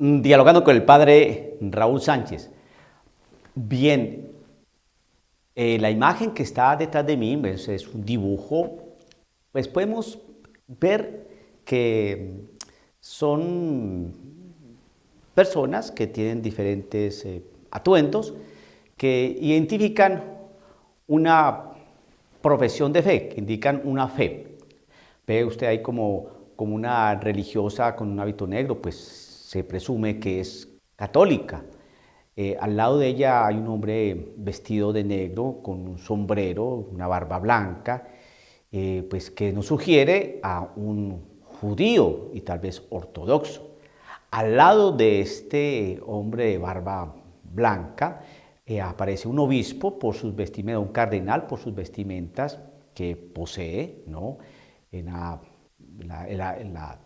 Dialogando con el padre Raúl Sánchez. Bien, la imagen que está detrás de mí es un dibujo, pues podemos ver que son personas que tienen diferentes atuendos que identifican una profesión de fe, que indican una fe. Ve usted ahí como una religiosa con un hábito negro, pues se presume que es católica. Al lado de ella hay un hombre vestido de negro con un sombrero, una barba blanca, pues que nos sugiere a un judío y tal vez ortodoxo. Al lado de este hombre de barba blanca aparece un obispo por sus vestimentas, un cardenal por sus vestimentas que posee, ¿no? En la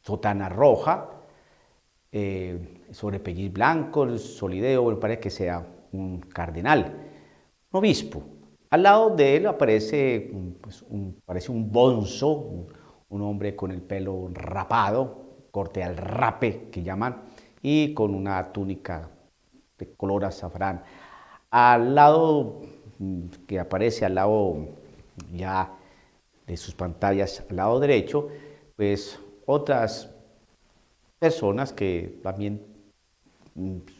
sotana roja, sobre pelliz blanco, el solideo, me parece que sea un cardenal, un obispo. Al lado de él aparece parece un bonzo, un hombre con el pelo rapado, corte al rape que llaman, y con una túnica de color azafrán. Al lado, que aparece al lado ya de sus pantallas, al lado derecho, pues otras personas que también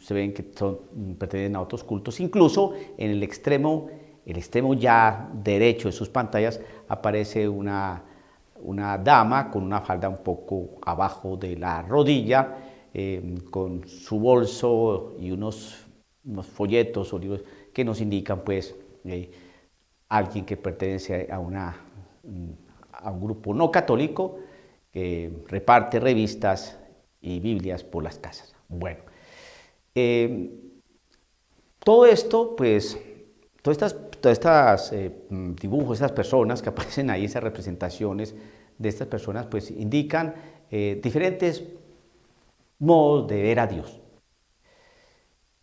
se ven que pertenecen a otros cultos. Incluso en el extremo ya derecho de sus pantallas aparece una dama con una falda un poco abajo de la rodilla, con su bolso y unos folletos o libros que nos indican pues alguien que pertenece a un grupo no católico que reparte revistas y Biblias por las casas. Bueno, todo esto, pues, todas estas dibujos, estas personas que aparecen ahí, esas representaciones de estas personas, pues indican diferentes modos de ver a Dios,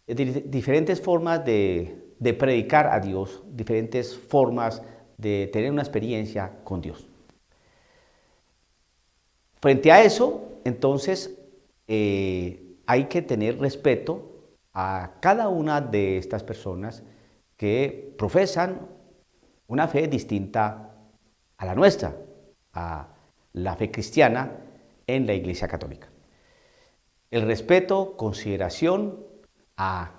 diferentes formas de predicar a Dios, diferentes formas de tener una experiencia con Dios. Frente a eso, entonces, hay que tener respeto a cada una de estas personas que profesan una fe distinta a la nuestra, a la fe cristiana en la Iglesia Católica. El respeto, consideración a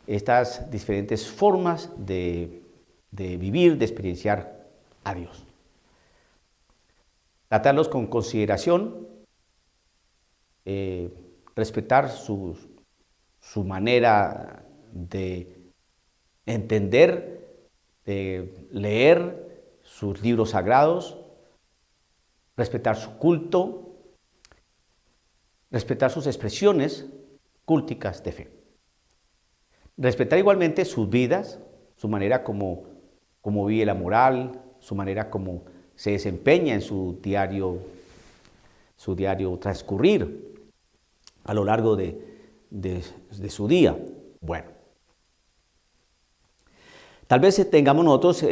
estas diferentes formas de vivir, de experienciar a Dios. Tratarlos con consideración, respetar su manera de entender, de leer sus libros sagrados, respetar su culto, respetar sus expresiones cúlticas de fe. Respetar igualmente sus vidas, su manera como vive la moral, su manera como se desempeña en su diario transcurrir a lo largo de su día. Bueno, tal vez tengamos nosotros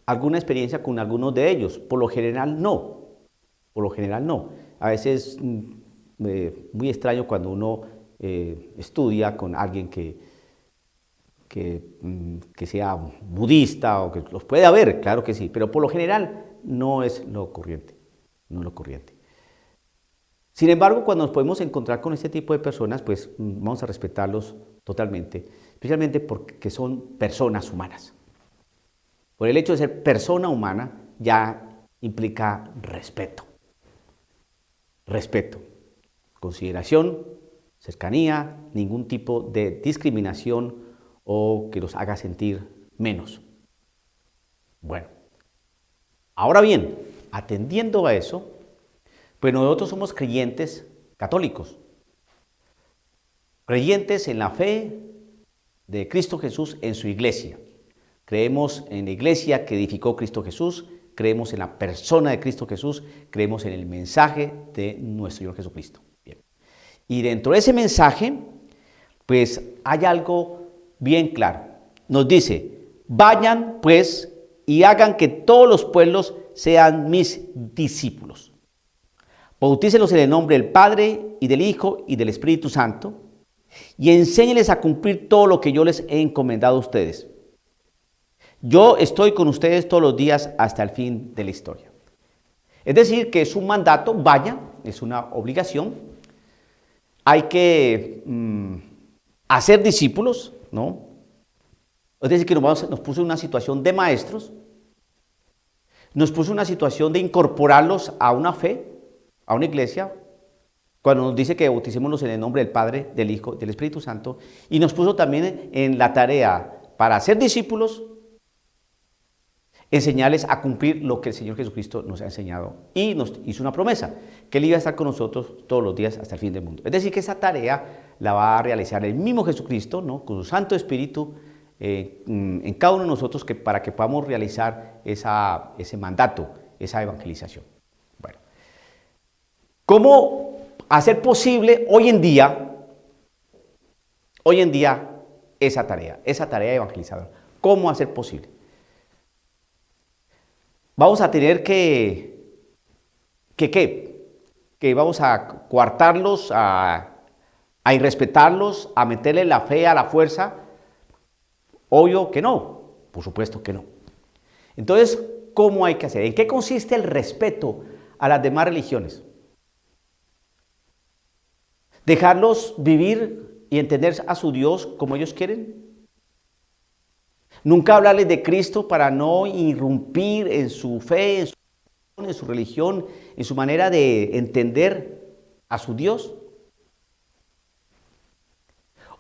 alguna experiencia con algunos de ellos. Por lo general no. A veces muy extraño cuando uno estudia con alguien que sea budista o que los puede haber, claro que sí, pero por lo general no es lo corriente. Sin embargo, cuando nos podemos encontrar con este tipo de personas, pues vamos a respetarlos totalmente, especialmente porque son personas humanas. Por el hecho de ser persona humana ya implica respeto, consideración, cercanía, ningún tipo de discriminación o que los haga sentir menos. Bueno, ahora bien, atendiendo a eso, pues nosotros somos creyentes católicos, creyentes en la fe de Cristo Jesús en su iglesia. Creemos en la iglesia que edificó Cristo Jesús, creemos en la persona de Cristo Jesús, creemos en el mensaje de nuestro Señor Jesucristo. Bien. Y dentro de ese mensaje, pues hay algo bien claro. Nos dice, vayan pues y hagan que todos los pueblos sean mis discípulos. Bautícenlos en el nombre del Padre y del Hijo y del Espíritu Santo y enséñenles a cumplir todo lo que yo les he encomendado a ustedes. Yo estoy con ustedes todos los días hasta el fin de la historia. Es decir, que es un mandato, vaya, es una obligación. Hay que hacer discípulos, ¿no? Es decir, que nos puso en una situación de maestros, nos puso en una situación de incorporarlos a una fe, a una iglesia, cuando nos dice que bauticémonos en el nombre del Padre, del Hijo, del Espíritu Santo, y nos puso también en la tarea para hacer discípulos, enseñarles a cumplir lo que el Señor Jesucristo nos ha enseñado y nos hizo una promesa, que Él iba a estar con nosotros todos los días hasta el fin del mundo. Es decir, que esa tarea la va a realizar el mismo Jesucristo, ¿no? Con su Santo Espíritu en cada uno de nosotros para que podamos realizar ese mandato, esa evangelización. Bueno, ¿cómo hacer posible hoy en día esa tarea evangelizadora? ¿Cómo hacer posible? Vamos a tener que vamos a coartarlos, a irrespetarlos, a meterle la fe a la fuerza. Obvio que no, por supuesto que no. Entonces, ¿cómo hay que hacer? ¿En qué consiste el respeto a las demás religiones? ¿Dejarlos vivir y entender a su Dios como ellos quieren? Nunca hablarles de Cristo para no irrumpir en su fe, en su religión, en su manera de entender a su Dios.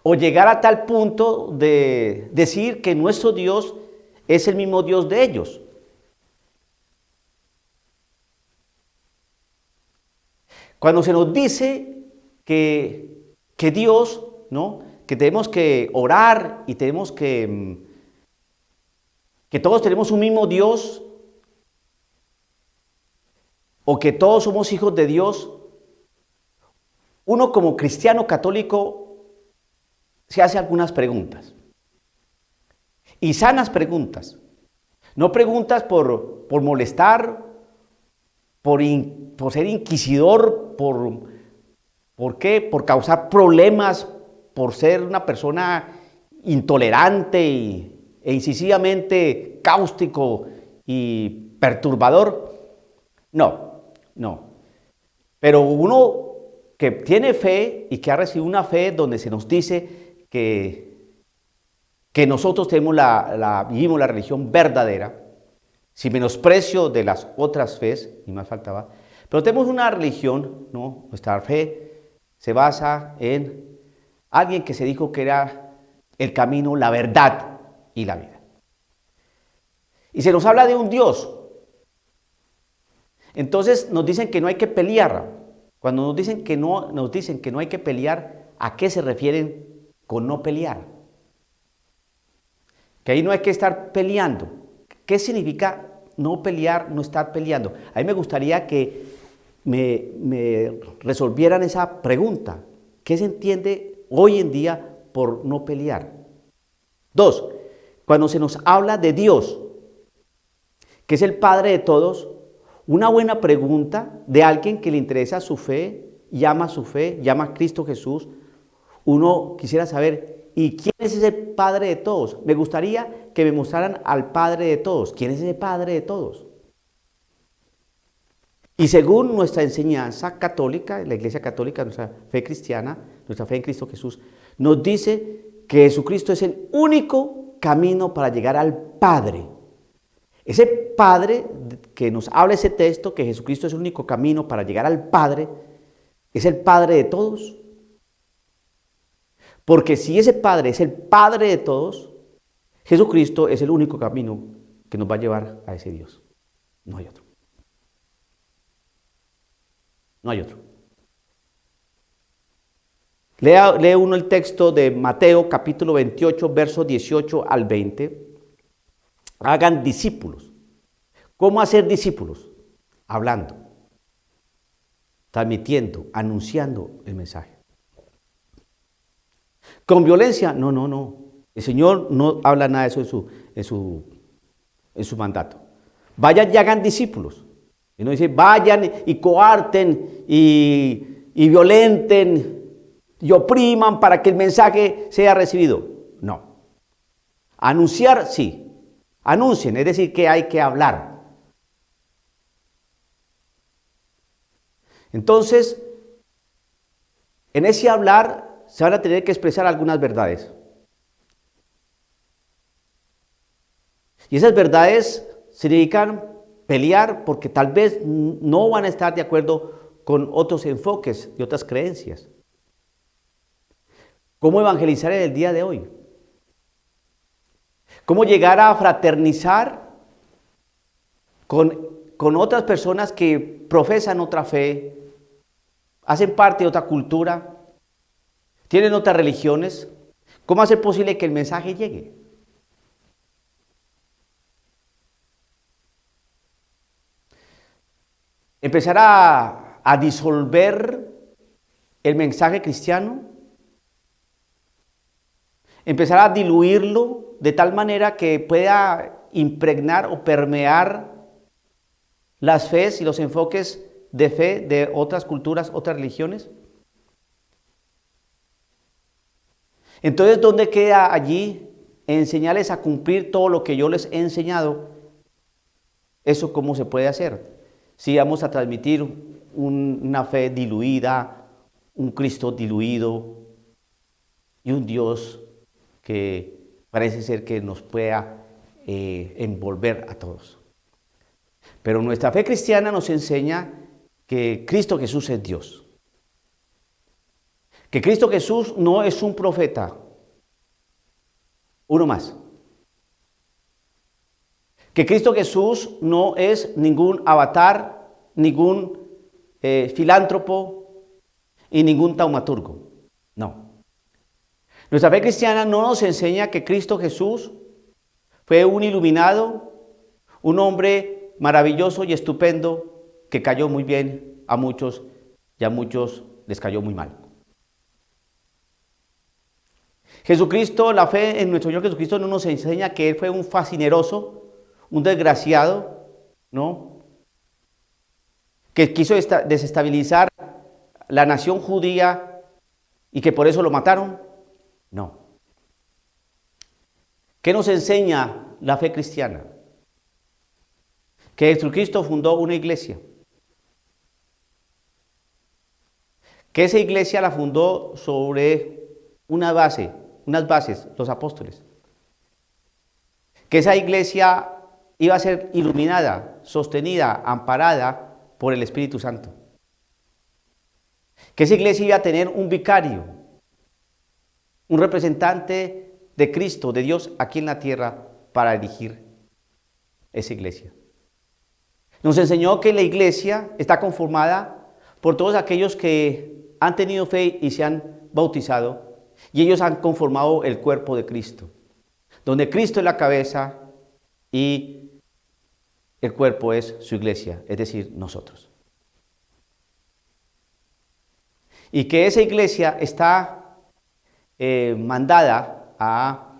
O llegar a tal punto de decir que nuestro Dios es el mismo Dios de ellos. Cuando se nos dice que Dios, ¿no? Que tenemos que orar y tenemos que todos tenemos un mismo Dios, o que todos somos hijos de Dios, uno como cristiano católico se hace algunas preguntas. Y sanas preguntas. No preguntas por molestar, por ser inquisidor, ¿por qué? Por causar problemas, por ser una persona intolerante e incisivamente cáustico y perturbador. No. Pero uno que tiene fe y que ha recibido una fe donde se nos dice que nosotros tenemos vivimos la religión verdadera, sin menosprecio de las otras fes, ni más faltaba, pero tenemos una religión, ¿no? Nuestra fe se basa en alguien que se dijo que era el camino, la verdad y la vida. Y se nos habla de un Dios. Entonces nos dicen que no hay que pelear. Cuando nos dicen que no hay que pelear, ¿a qué se refieren con no pelear? Que ahí no hay que estar peleando. ¿Qué significa no pelear, no estar peleando? A mí me gustaría que me resolvieran esa pregunta. ¿Qué se entiende hoy en día por no pelear? 2. Cuando se nos habla de Dios, que es el Padre de todos, una buena pregunta de alguien que le interesa su fe, llama a Cristo Jesús, uno quisiera saber, ¿y quién es ese Padre de todos? Me gustaría que me mostraran al Padre de todos. ¿Quién es ese Padre de todos? Y según nuestra enseñanza católica, la Iglesia Católica, nuestra fe cristiana, nuestra fe en Cristo Jesús, nos dice que Jesucristo es el único camino para llegar al Padre. Ese Padre que nos habla ese texto, que Jesucristo es el único camino para llegar al Padre, ¿es el Padre de todos? Porque si ese Padre es el Padre de todos, Jesucristo es el único camino que nos va a llevar a ese Dios. No hay otro. No hay otro. Lee uno el texto de Mateo capítulo 28, versos 18 al 20. Hagan discípulos. ¿Cómo hacer discípulos? Hablando, transmitiendo, anunciando el mensaje. ¿Con violencia? No. El Señor no habla nada de eso en su mandato. Vayan y hagan discípulos. Y no dice, vayan y coarten y violenten y opriman para que el mensaje sea recibido. No. Anunciar, sí. Anuncien, es decir, que hay que hablar. Entonces, en ese hablar se van a tener que expresar algunas verdades. Y esas verdades significan pelear porque tal vez no van a estar de acuerdo con otros enfoques y otras creencias. ¿Cómo evangelizar en el día de hoy? ¿Cómo llegar a fraternizar con otras personas que profesan otra fe, hacen parte de otra cultura, tienen otras religiones? ¿Cómo hacer posible que el mensaje llegue? Empezar a disolver el mensaje cristiano, empezar a diluirlo de tal manera que pueda impregnar o permear las fees y los enfoques de fe de otras culturas, otras religiones. Entonces, ¿dónde queda allí enseñarles a cumplir todo lo que yo les he enseñado? ¿Eso cómo se puede hacer? Si vamos a transmitir una fe diluida, un Cristo diluido y un Dios que parece ser que nos pueda envolver a todos. Pero nuestra fe cristiana nos enseña que Cristo Jesús es Dios. Que Cristo Jesús no es un profeta, uno más. Que Cristo Jesús no es ningún avatar, ningún filántropo y ningún taumaturgo. No. Nuestra fe cristiana no nos enseña que Cristo Jesús fue un iluminado, un hombre maravilloso y estupendo que cayó muy bien a muchos y a muchos les cayó muy mal. Jesucristo, la fe en nuestro Señor Jesucristo no nos enseña que Él fue un fascineroso, un desgraciado, ¿no? Que quiso desestabilizar la nación judía y que por eso lo mataron. No. ¿Qué nos enseña la fe cristiana? Que Jesucristo fundó una iglesia. Que esa iglesia la fundó sobre unas bases, los apóstoles. Que esa iglesia iba a ser iluminada, sostenida, amparada por el Espíritu Santo. Que esa iglesia iba a tener un vicario, un representante de Cristo, de Dios aquí en la tierra para dirigir esa iglesia. Nos enseñó que la iglesia está conformada por todos aquellos que han tenido fe y se han bautizado y ellos han conformado el cuerpo de Cristo, donde Cristo es la cabeza y el cuerpo es su iglesia, es decir, nosotros. Y que esa iglesia está mandada a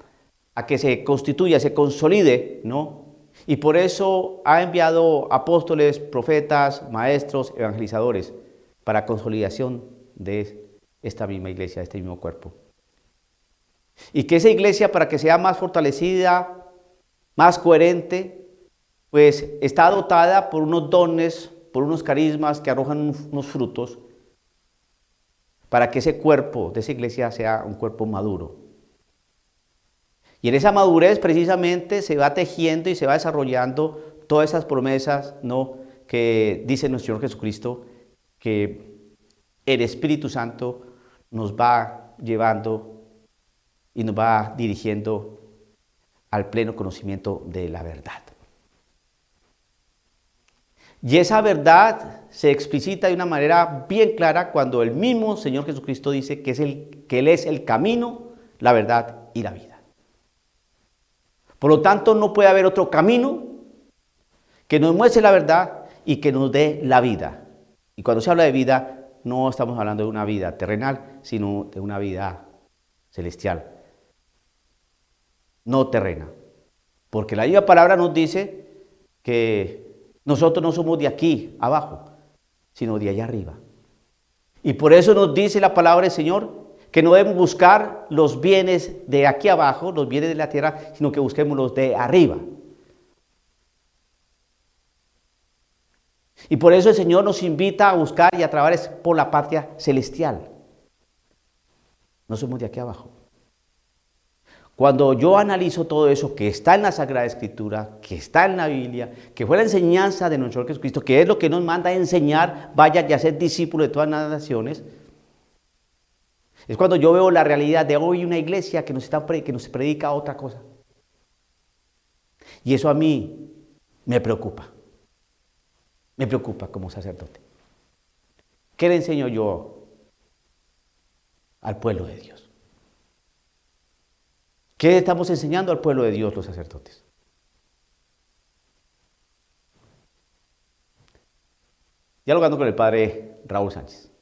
que se constituya, se consolide, ¿no? Y por eso ha enviado apóstoles, profetas, maestros, evangelizadores, para consolidación de esta misma iglesia, de este mismo cuerpo. Y que esa iglesia, para que sea más fortalecida, más coherente, pues está dotada por unos dones, por unos carismas que arrojan unos frutos, para que ese cuerpo de esa iglesia sea un cuerpo maduro. Y en esa madurez precisamente se va tejiendo y se va desarrollando todas esas promesas, ¿no?, que dice nuestro Señor Jesucristo, que el Espíritu Santo nos va llevando y nos va dirigiendo al pleno conocimiento de la verdad. Y esa verdad se explicita de una manera bien clara cuando el mismo Señor Jesucristo dice que Él es el camino, la verdad y la vida. Por lo tanto, no puede haber otro camino que nos muestre la verdad y que nos dé la vida. Y cuando se habla de vida, no estamos hablando de una vida terrenal, sino de una vida celestial, no terrena. Porque la misma palabra nos dice que Nosotros no somos de aquí abajo, sino de allá arriba. Y por eso nos dice la palabra del Señor que no debemos buscar los bienes de aquí abajo, los bienes de la tierra, sino que busquemos los de arriba. Y por eso el Señor nos invita a buscar y a trabajar por la patria celestial. No somos de aquí abajo. Cuando yo analizo todo eso que está en la Sagrada Escritura, que está en la Biblia, que fue la enseñanza de nuestro Señor Jesucristo, que es lo que nos manda a enseñar, vaya y a ser discípulos de todas las naciones, es cuando yo veo la realidad de hoy una iglesia que nos predica otra cosa. Y eso a mí me preocupa. Me preocupa como sacerdote. ¿Qué le enseño yo al pueblo de Dios? ¿Qué estamos enseñando al pueblo de Dios los sacerdotes? Dialogando con el padre Raúl Sánchez.